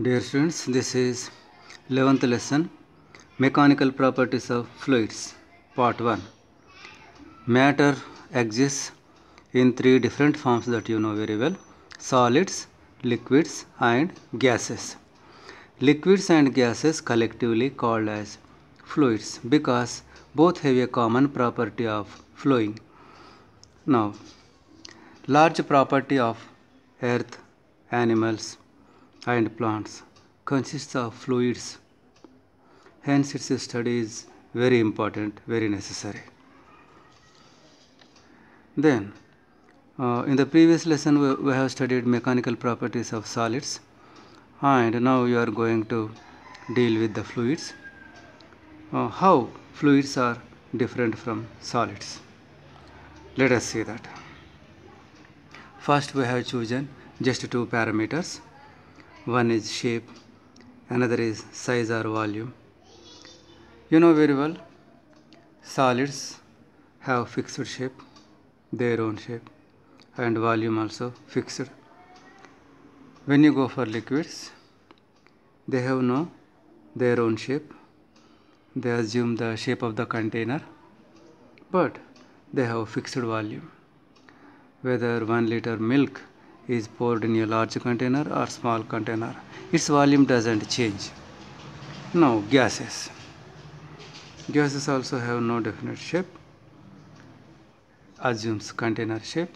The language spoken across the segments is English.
Dear students, this is 11th lesson, Mechanical Properties of Fluids, Part 1. Matter exists in three different forms that you know very well: solids, liquids and gases. Liquids and gases collectively called as fluids because both have a common property of flowing. Now, large property of earth, animals and plants consists of fluids. Hence, its study is very important, very necessary. Then, in the previous lesson, we have studied mechanical properties of solids, and now you are going to deal with the fluids. How fluids are different from solids. Let us see that. First, we have chosen just two parameters. One is shape, another is size or volume. You know very well, solids have fixed shape, their own shape, and volume also fixed. When you go for liquids, they have no their own shape. They assume the shape of the container, but they have fixed volume. Whether 1 liter milk is poured in a large container or small container, its volume doesn't change. Now, gases. Gases also have no definite shape, assumes container shape,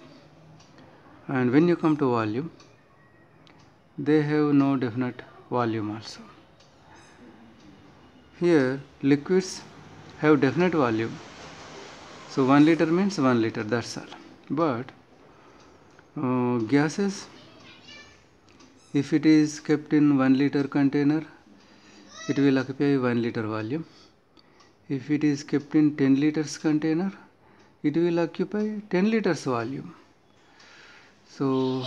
and when you come to volume, they have no definite volume also. Here, liquids have definite volume, so 1 liter means 1 liter, that's all. But gases, if it is kept in 1 liter container, it will occupy 1 liter volume. If it is kept in 10 liters container, it will occupy 10 liters volume. So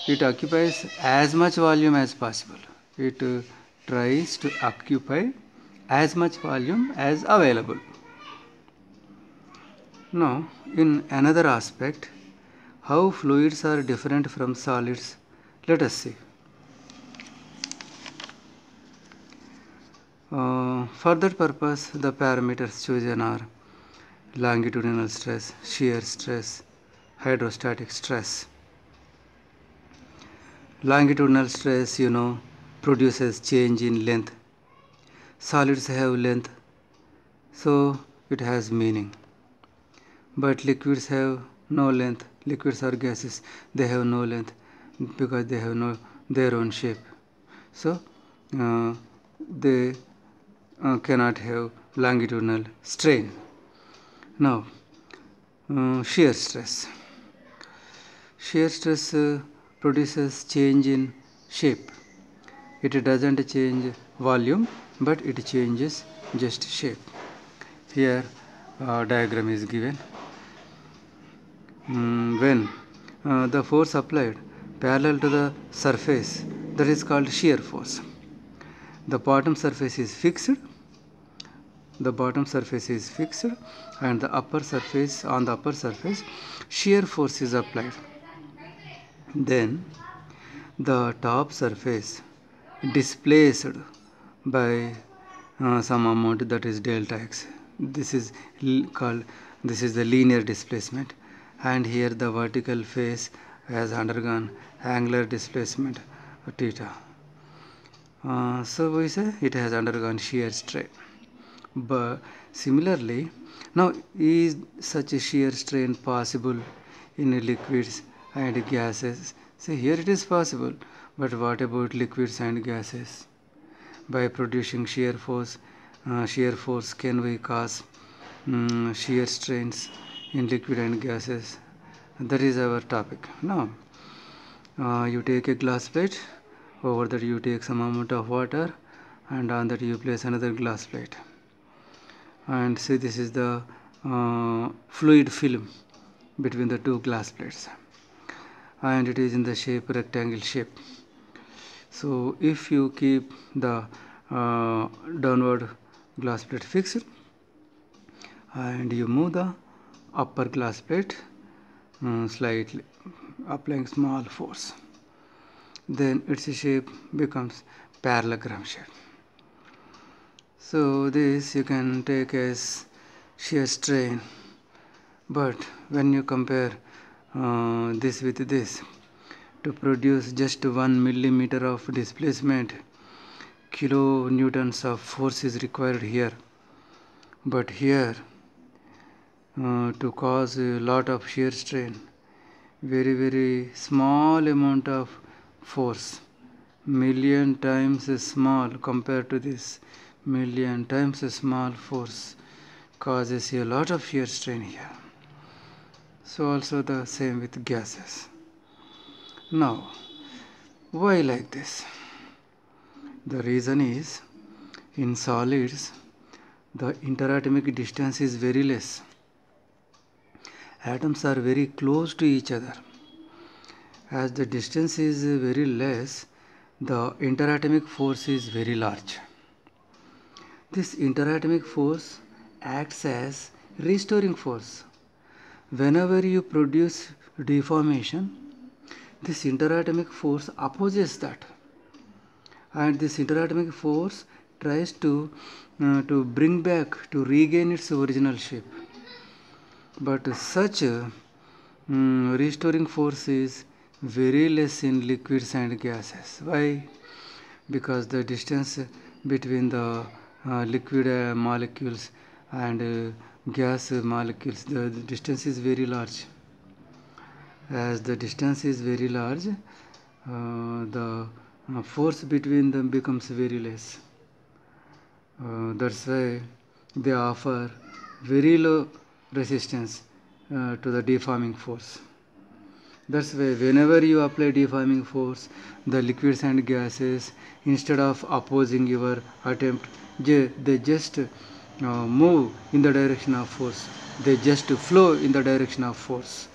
it occupies as much volume as possible. It tries to occupy as much volume as available. Now, in another aspect, how fluids are different from solids, let us see. For that purpose, the parameters chosen are longitudinal stress, shear stress, hydrostatic stress. Longitudinal stress, produces change in length. Solids have length, so it has meaning. But liquids have no length. Liquids or gases, they have no length because they have no their own shape. So they cannot have longitudinal strain. Now, shear stress. Shear stress produces change in shape. It doesn't change volume, but it changes just shape. Here, diagram is given. When the force applied parallel to the surface, that is called shear force. The bottom surface is fixed. The bottom surface is fixed, and the upper surface, on the upper surface, shear force is applied. Then the top surface displaced by some amount, that is delta x. This is the linear displacement, and here the vertical face has undergone angular displacement theta. So we say it has undergone shear strain. But similarly, now is such a shear strain possible in liquids and gases? See, here it is possible, but what about liquids and gases? By producing shear force can we cause shear strains in liquid and gases? That is our topic. Now, you take a glass plate, over that you take some amount of water, and on that you place another glass plate. And see, this is the fluid film between the two glass plates, and it is in the shape rectangle shape. So if you keep the downward glass plate fixed and you move the upper glass plate slightly, applying small force, then its shape becomes parallelogram shape. So this you can take as shear strain, but when you compare this with this, to produce just 1 millimeter of displacement, kilonewtons of force is required here. But here, to cause a lot of shear strain, very small amount of force, million times small compared to this, million times small force causes a lot of shear strain here. So also the same with gases. Now, why like this? The reason is, in solids, the interatomic distance is very less. Atoms are very close to each other. As the distance is very less, the interatomic force is very large. This interatomic force acts as restoring force. Whenever you produce deformation, this interatomic force opposes that, and this interatomic force tries to bring back, to regain its original shape. But such restoring force is very less in liquids and gases. Why? Because the distance between the liquid molecules and gas molecules, the distance is very large. As the distance is very large, the force between them becomes very less. That's why they offer very low resistance to the deforming force. That's why whenever you apply deforming force, the liquids and gases, instead of opposing your attempt, they just move in the direction of force. They just flow in the direction of force.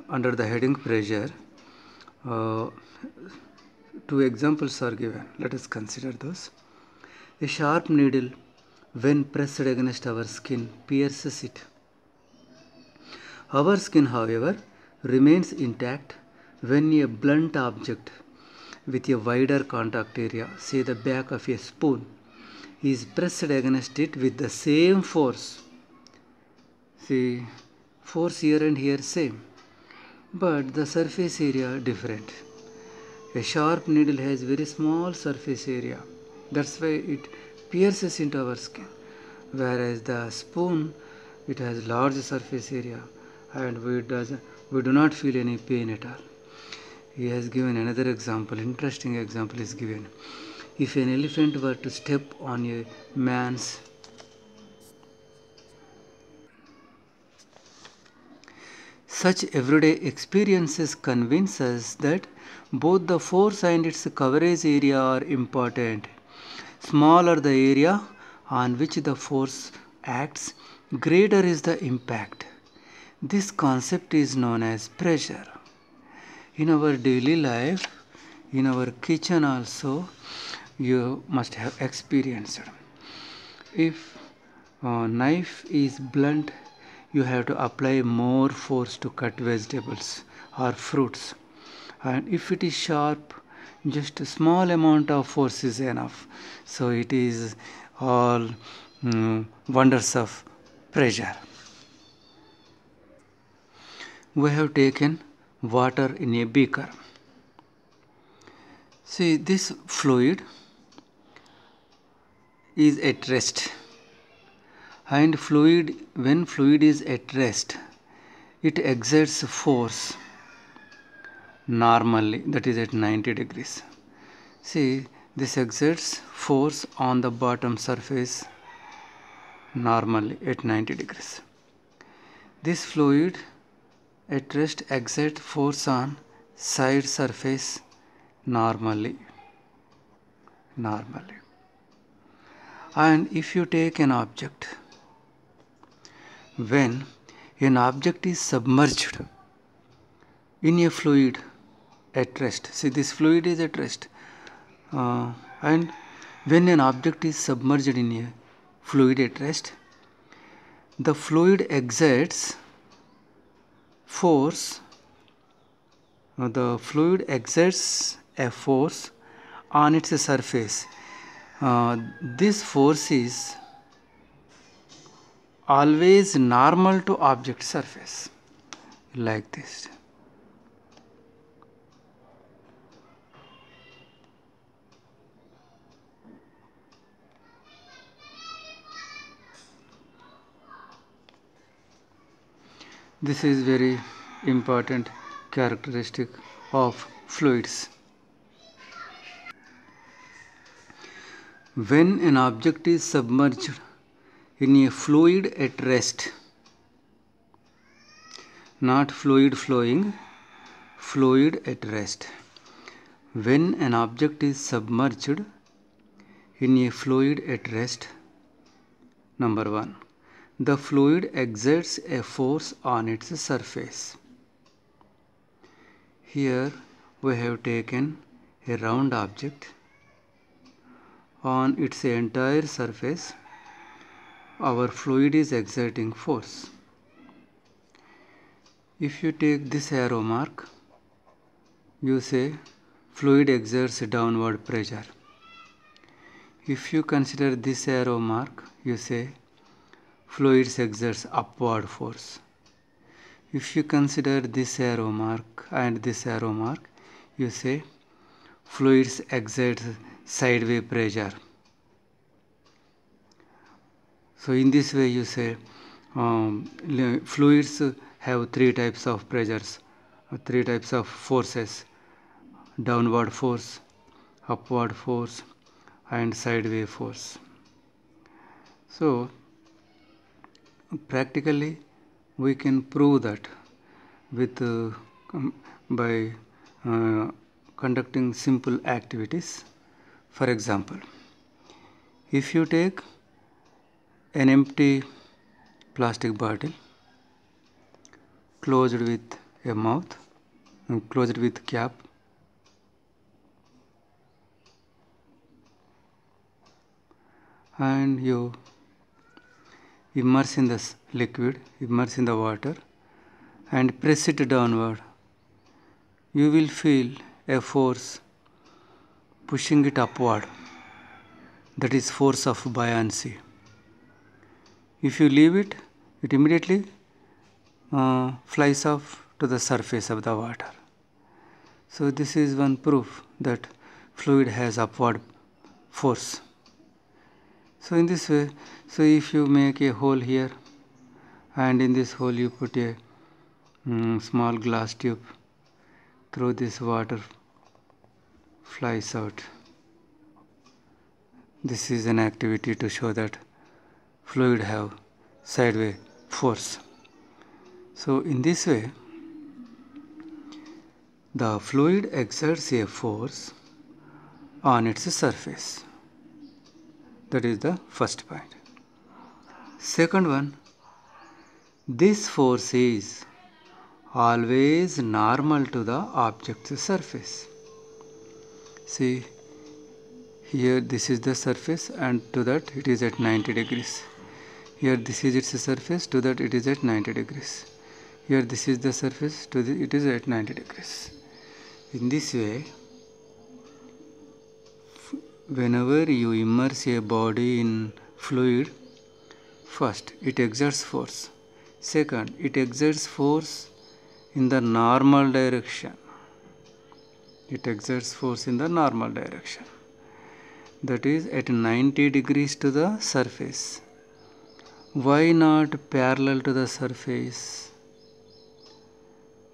Under the heading pressure, two examples are given. Let us consider those. A sharp needle, when pressed against our skin, pierces it. Our skin, however, remains intact when a blunt object with a wider contact area, say the back of a spoon, is pressed against it with the same force. See, force here and here same, but the surface area different. A sharp needle has very small surface area. That's why it pierces into our skin. Whereas the spoon, it has large surface area and we do not feel any pain at all. He has given another example, interesting example is given. If an elephant were to step on a man's such everyday experiences convince us that both the force and its coverage area are important. Smaller the area on which the force acts, greater is the impact. This concept is known as pressure. In our daily life, in our kitchen also, you must have experienced. If a knife is blunt, you have to apply more force to cut vegetables or fruits. And if it is sharp, just a small amount of force is enough. So it is all wonders of pressure. We have taken water in a beaker. See, this fluid is at rest, and when fluid is at rest, it exerts force normally, that is at 90 degrees. See, this exerts force on the bottom surface normally at 90 degrees. This fluid at rest exerts force on side surface normally. And if you take an object, when an object is submerged in a fluid at rest, see this fluid is at rest, and when an object is submerged in a fluid at rest, the fluid exerts force the fluid exerts a force on its surface. This force is always normal to object surface, like this. This is very important characteristic of fluids. When an object is submerged in a fluid at rest, not fluid flowing, fluid at rest. When an object is submerged in a fluid at rest, number 1, the fluid exerts a force on its surface. Here we have taken a round object. On its entire surface, our fluid is exerting force. If you take this arrow mark, you say fluid exerts downward pressure. If you consider this arrow mark, you say fluids exerts upward force. If you consider this arrow mark and this arrow mark, you say fluids exerts sideways pressure. So in this way you say fluids have three types of pressures, three types of forces: downward force, upward force, and sideways force. So practically we can prove that with by conducting simple activities. For example, if you take an empty plastic bottle closed with a mouth and closed with cap, and you immerse in this liquid, immerse in the water and press it downward, you will feel a force pushing it upward. That is force of buoyancy. If you leave it, it immediately flies off to the surface of the water. So this is one proof that fluid has upward force. So in this way, so if you make a hole here, and in this hole you put a small glass tube, through this water flies out. This is an activity to show that fluid have sideways force. So in this way, the fluid exerts a force on its surface. That is the first point. Second one, this force is always normal to the object's surface. See, here this is the surface, and to that it is at 90 degrees. Here this is its surface, to that it is at 90 degrees. Here this is the surface, to it is at 90 degrees. In this way, whenever you immerse a body in fluid, first it exerts force. Second, it exerts force in the normal direction. It exerts force in the normal direction. That is at 90 degrees to the surface. Why not parallel to the surface?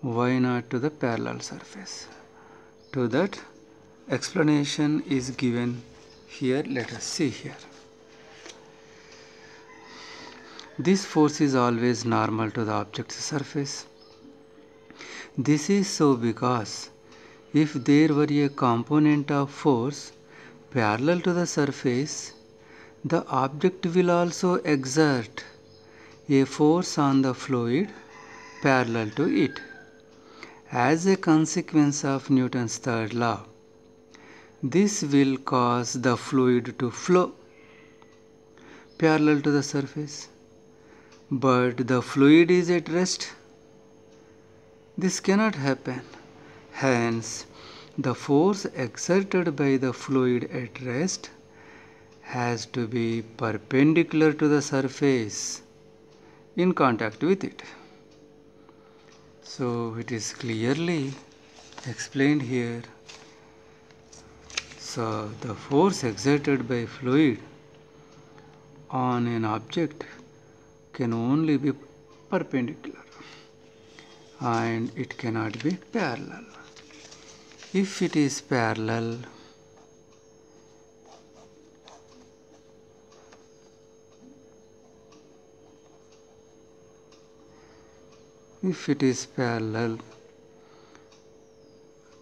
Why not to the parallel surface? To that explanation is given here. Let us see here. This force is always normal to the object's surface. This is so because if there were a component of force parallel to the surface, the object will also exert a force on the fluid parallel to it. As a consequence of Newton's third law, this will cause the fluid to flow parallel to the surface. But the fluid is at rest. This cannot happen. Hence, the force exerted by the fluid at rest has to be perpendicular to the surface in contact with it. So it is clearly explained here. So the force exerted by fluid on an object can only be perpendicular and it cannot be parallel. If it is parallel,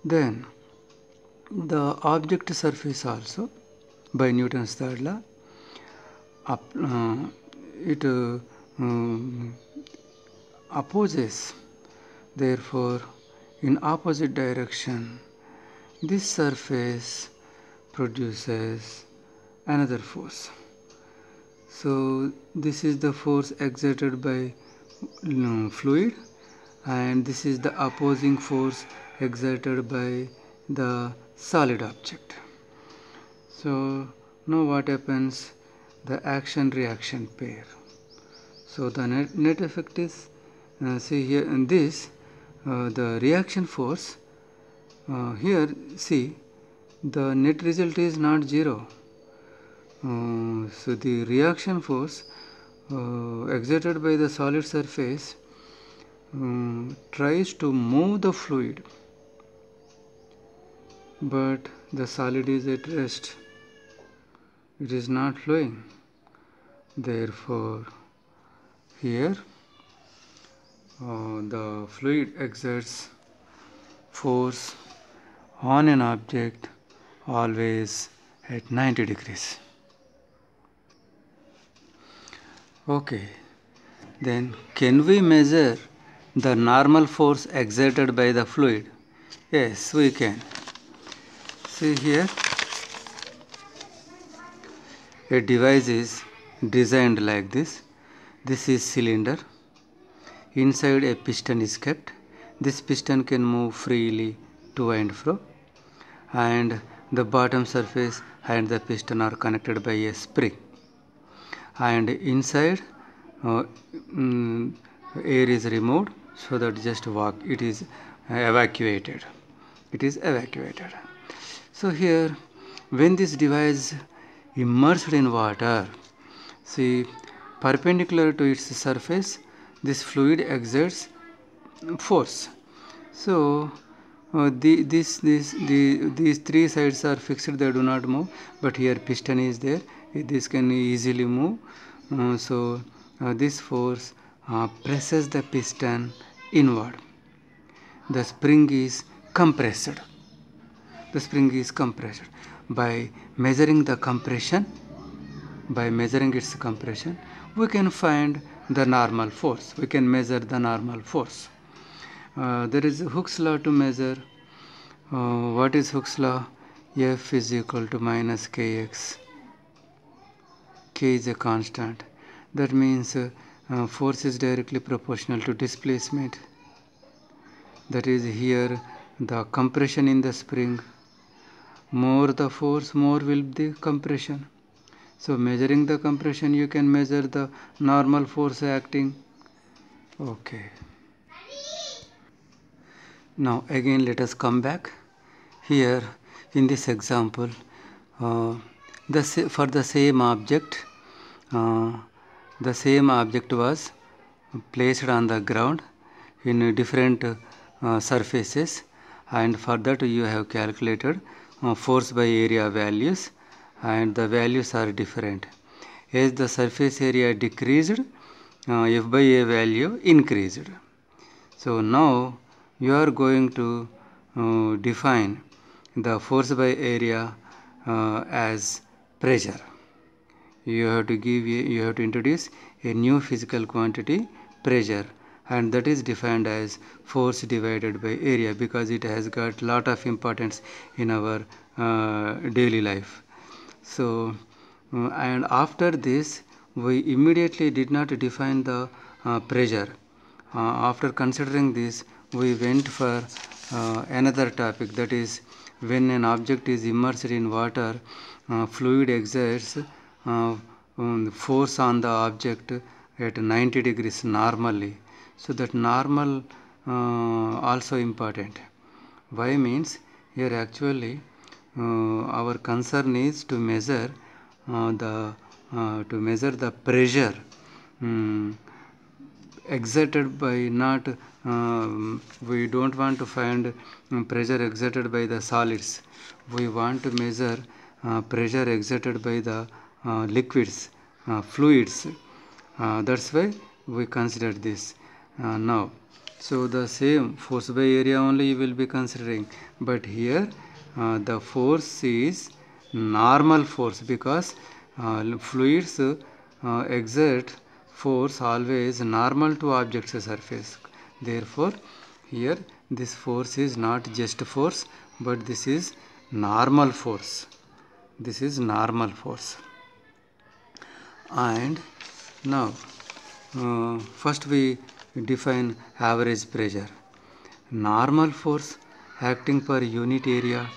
then the object surface also, by Newton's third law, it opposes. Therefore, in opposite direction, this surface produces another force. So this is the force exerted by fluid, and this is the opposing force exerted by the solid object. So now what happens? The action-reaction pair. So the net effect is, see here in this, the reaction force, here see, the net result is not zero. So the reaction force exerted by the solid surface tries to move the fluid, but the solid is at rest, it is not flowing. Therefore, here the fluid exerts force on an object always at 90 degrees. Okay, then can we measure the normal force exerted by the fluid? Yes, we can. See here, a device is designed like this. This is cylinder. Inside a piston is kept. This piston can move freely to and fro, and the bottom surface and the piston are connected by a spring, and inside air is removed, so that just it is evacuated. So here, when this device immersed in water, see, perpendicular to its surface, this fluid exerts force. So these three sides are fixed, they do not move, but here piston is there, this can easily move. So this force presses the piston inward. The spring is compressed. By measuring its compression, we can find the normal force. We can measure the normal force. There is Hooke's law to measure. What is Hooke's law? F is equal to minus kx. K is a constant. That means force is directly proportional to displacement. That is, here the compression in the spring, more the force, more will be the compression. So measuring the compression, you can measure the normal force acting. Okay. Now again let us come back. Here in this example, for the same object, the same object was placed on the ground in different surfaces, and for that you have calculated force by area values, and the values are different. As the surface area decreased, F by A value increased. So now you are going to define the force by area as pressure. You have to introduce a new physical quantity, pressure, and that is defined as force divided by area, because it has got lot of importance in our daily life. So and after this, we immediately did not define the pressure. After considering this, we went for another topic, that is when an object is immersed in water, fluid exerts force on the object at 90 degrees normally. So that normal also important. Why means here actually our concern is to measure the pressure exerted by not we don't want to find pressure exerted by the solids. We want to measure pressure exerted by the liquids, fluids. That's why we consider this now. So the same force by area only you will be considering, but here the force is normal force, because fluids exert force always normal to object's surface. Therefore here this force is not just force, but this is normal force. This is normal force. And now first we define average pressure. Normal force acting per unit area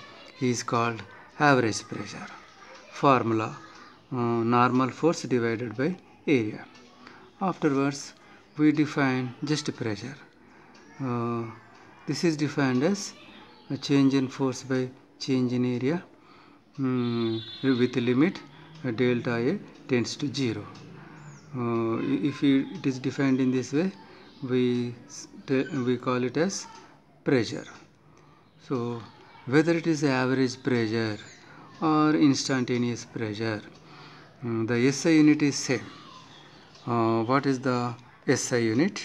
is called average pressure. Formula normal force divided by area. Afterwards we define just pressure. This is defined as a change in force by change in area with limit delta A tends to 0. If it is defined in this way, we call it as pressure. So whether it is average pressure or instantaneous pressure, the SI unit is same. What is the SI unit?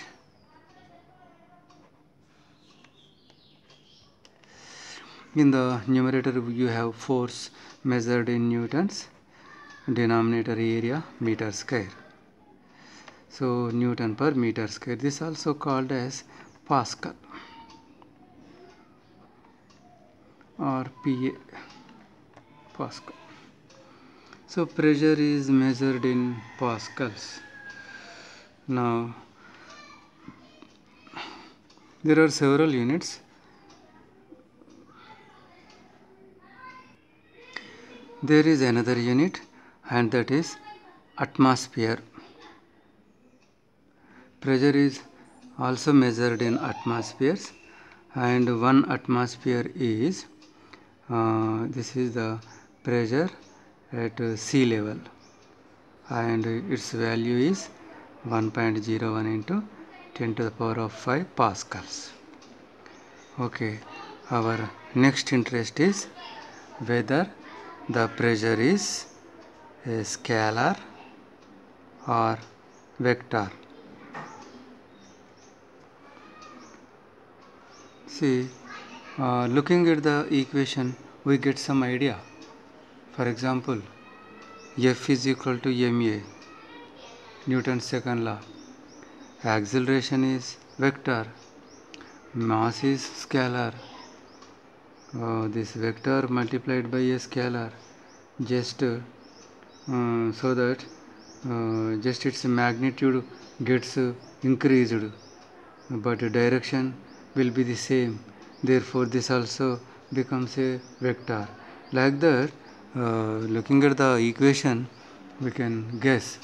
In the numerator you have force measured in newtons, denominator area meter square. So Newton per meter square. This also called as Pascal or PA, Pascal. So pressure is measured in pascals. Now there are several units. There is another unit, and that is atmosphere. Pressure is also measured in atmospheres, and 1 atmosphere is this is the pressure at sea level, and its value is 1.01 into 10 to the power of 5 pascals. Okay, our next interest is whether the pressure is a scalar or vector. See, looking at the equation, we get some idea. For example, F is equal to ma, Newton's second law. Acceleration is vector, mass is scalar. This vector multiplied by a scalar, just so that just its magnitude gets increased, but direction will be the same. Therefore this also becomes a vector. Like that, looking at the equation, we can guess.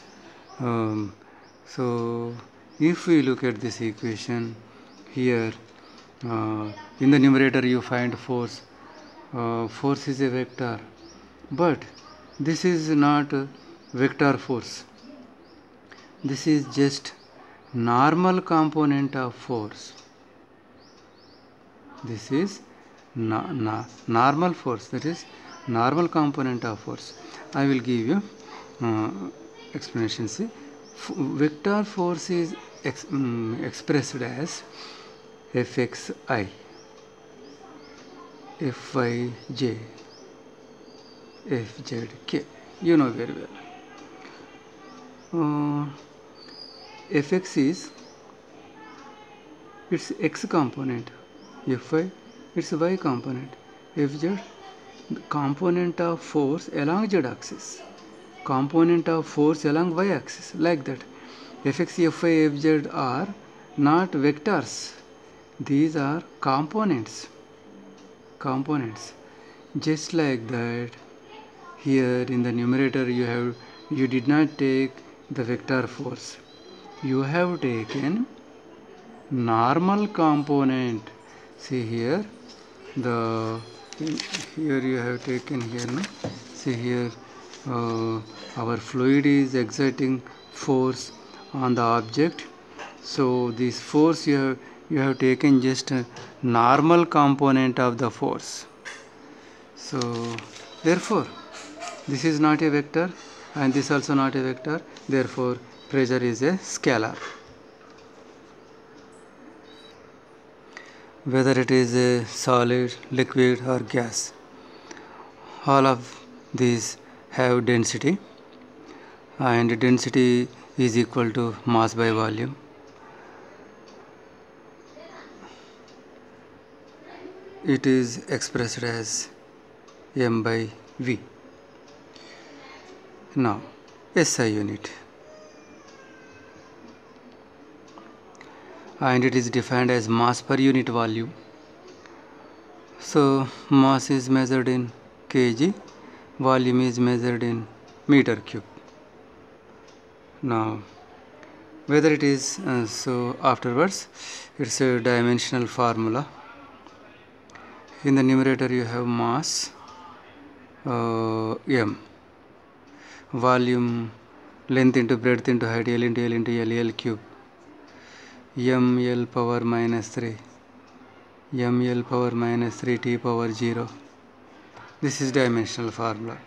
So if we look at this equation here, in the numerator you find force. Force is a vector, but this is not a vector force. This is just normal component of force. This is normal force, that is normal component of force. I will give you explanation. See, vector force is expressed as Fxi, Fij, Fzk. You know very well. Fx is its x component, Fy its y component, Fz component of force along z axis, component of force along y axis, like that. Fx, Fy, Fz are not vectors. These are components. Just like that, here in the numerator you did not take the vector force. You have taken normal component. See here, here you have taken here. No? See here, our fluid is exerting force on the object. So this force you have taken just a normal component of the force. So therefore this is not a vector and this also not a vector. Therefore pressure is a scalar. Whether it is a solid, liquid or gas, all of these have density, and density is equal to mass by volume. It is expressed as m by v. Now SI unit, and it is defined as mass per unit volume. So mass is measured in kg, volume is measured in meter cube. Now whether it is so afterwards it's a dimensional formula. In the numerator you have mass m, volume length into breadth into height, L into L into L, L cube, m L power minus 3, m L power minus 3 t power 0. This is dimensional formula.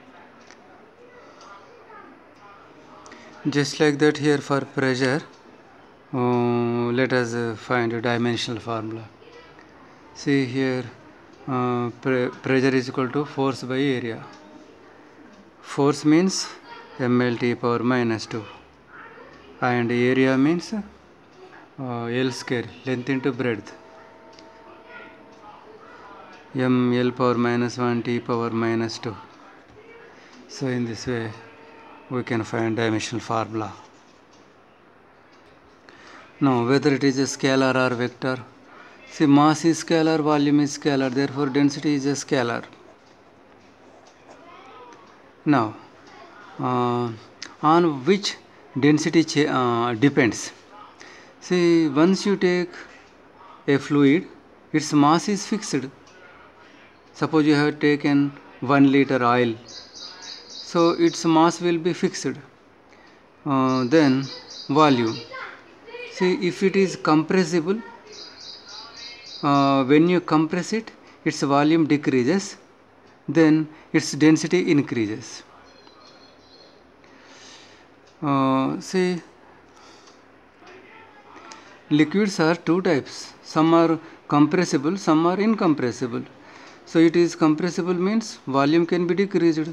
Just like that, here for pressure, let us find a dimensional formula. See here, pressure is equal to force by area. Force means mLT power minus 2, and area means L square, length into breadth, m L power minus 1 t power minus 2. So in this way we can find dimensional formula. Now whether it is a scalar or vector, see mass is scalar, volume is scalar, therefore density is a scalar. Now on which density depends. See, once you take a fluid, its mass is fixed. Suppose you have taken 1 liter oil, so its mass will be fixed. Then volume. See, if it is compressible, when you compress it, its volume decreases, then its density increases. See, liquids are two types. Some are compressible, some are incompressible. So it is compressible means volume can be decreased,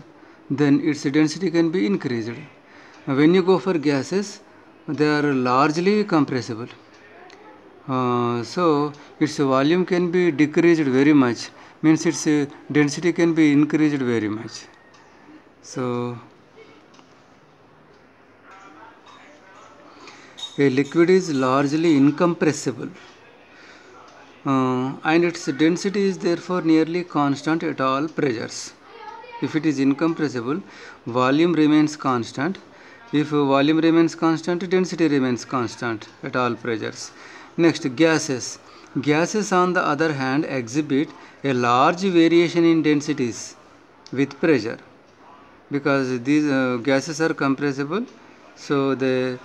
then its density can be increased. When you go for gases, they are largely compressible. So its volume can be decreased very much, means its density can be increased very much. So a liquid is largely incompressible, and its density is therefore nearly constant at all pressures. If it is incompressible, volume remains constant. If volume remains constant, density remains constant at all pressures. Next, gases. Gases on the other hand exhibit a large variation in densities with pressure, because these gases are compressible, so they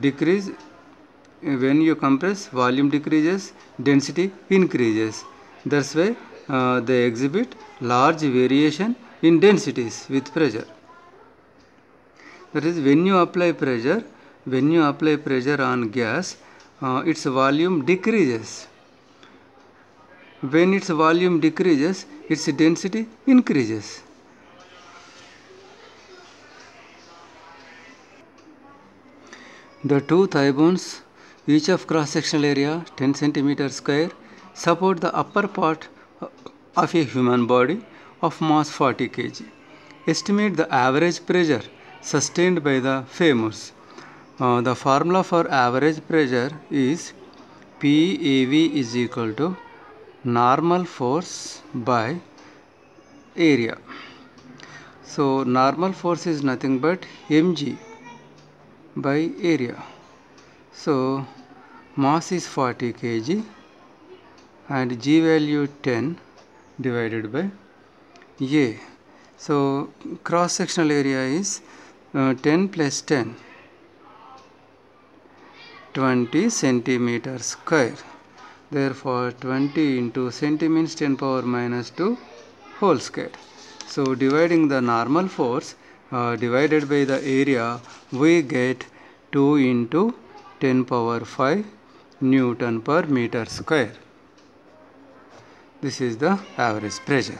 decrease. When you compress, volume decreases, density increases. That's why they exhibit large variation in densities with pressure. That is, when you apply pressure on gas, its volume decreases. When its volume decreases, its density increases. The two thigh bones, each of cross-sectional area 10 cm square, support the upper part of a human body of mass 40 kg. Estimate the average pressure sustained by the femurs. The formula for average pressure is PAV is equal to normal force by area. So normal force is nothing but mg by area. So mass is 40 kg and g value 10 divided by A. So cross sectional area is 10 plus 10, 20 centimeter square. Therefore 20 into centi means 10 power minus 2 whole square. So dividing the normal force divided by the area, we get 2 into 10 power 5 Newton per meter square. This is the average pressure.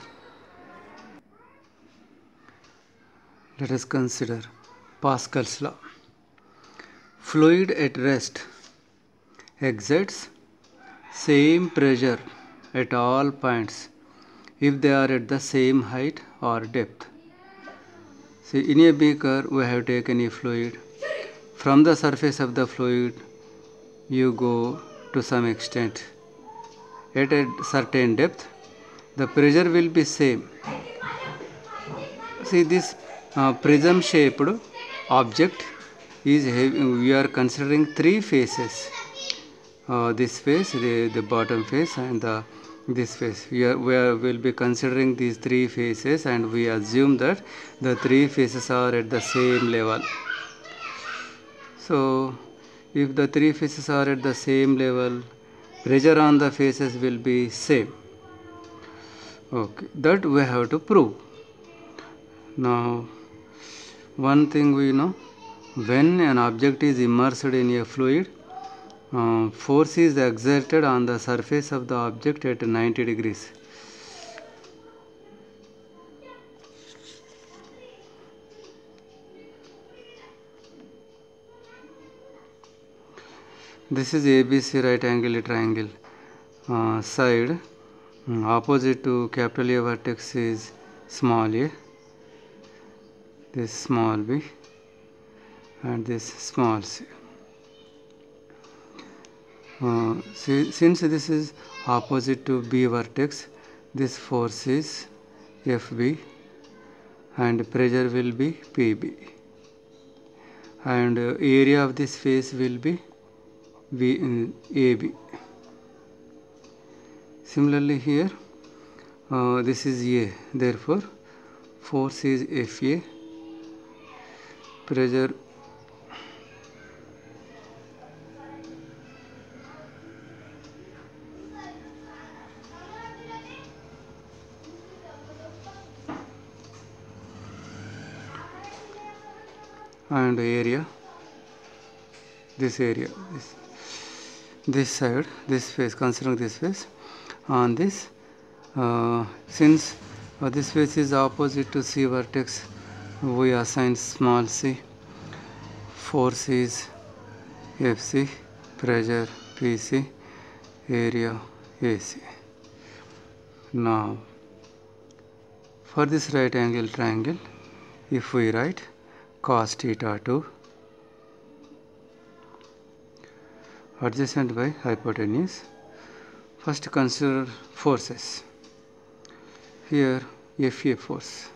Let us consider Pascal's law. Fluid at rest exerts same pressure at all points if they are at the same height or depth. See, in a beaker we have taken a fluid. From the surface of the fluid you go to some extent. At a certain depth the pressure will be same. See, this prism shaped object is we are considering three faces. This face, the bottom face, and this face. We will be considering these three faces, and we assume that the three faces are at the same level. So if the three faces are at the same level, pressure on the faces will be same. Okay, that we have to prove. Now one thing we know, when an object is immersed in a fluid, force is exerted on the surface of the object at 90 degrees. This is ABC right angle triangle side. Opposite to capital A vertex is small a, this small b, and this small c. Since this is opposite to B vertex, this force is FB and pressure will be PB, and area of this face will be AB. Similarly here this is A, therefore force is FA, pressure and area, this area, this side, this face, considering this face, on this since this face is opposite to C vertex, we assign small c, force is FC, pressure PC, area AC. Now for this right angle triangle, if we write cos theta 2 adjacent by hypotenuse, first consider forces. Here FA force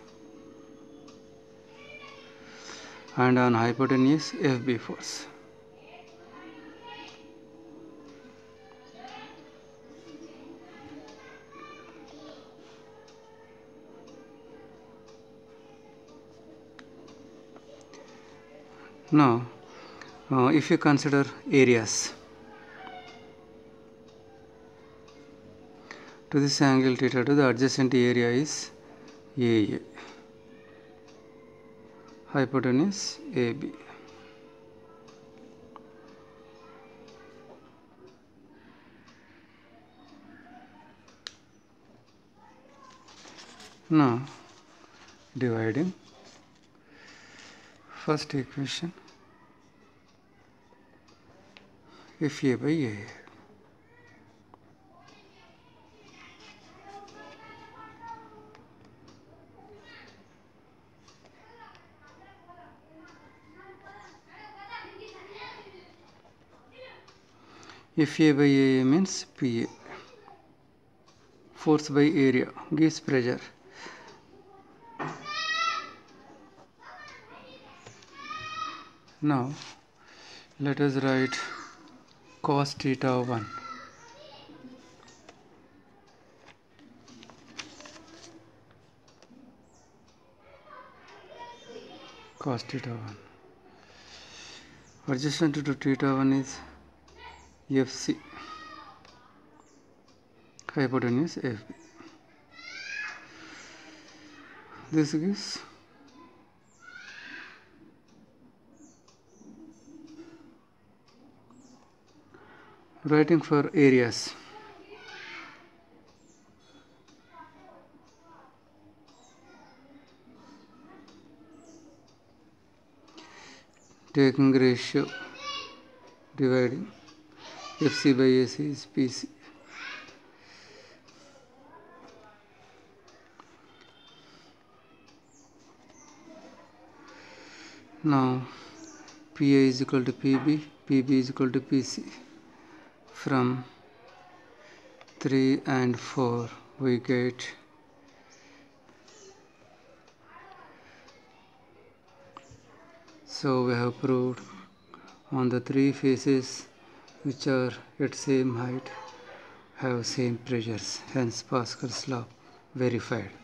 and on hypotenuse FB force. Now if you consider areas, to this angle theta 2, the adjacent area is AA, hypotenuse AB. Now dividing first equation FA by AA. FA by AA means PA. Force by area gives pressure. Now let us write cos theta 1. Cos theta 1. Adjacent to theta 1 is FC. Hypotenuse FB. This gives writing for areas. Taking ratio dividing FC by AC is PC. Now PA is equal to PB, PB is equal to PC. From 3 and 4 we get so we have proved on the three faces which are at same height have same pressures, hence Pascal's law verified.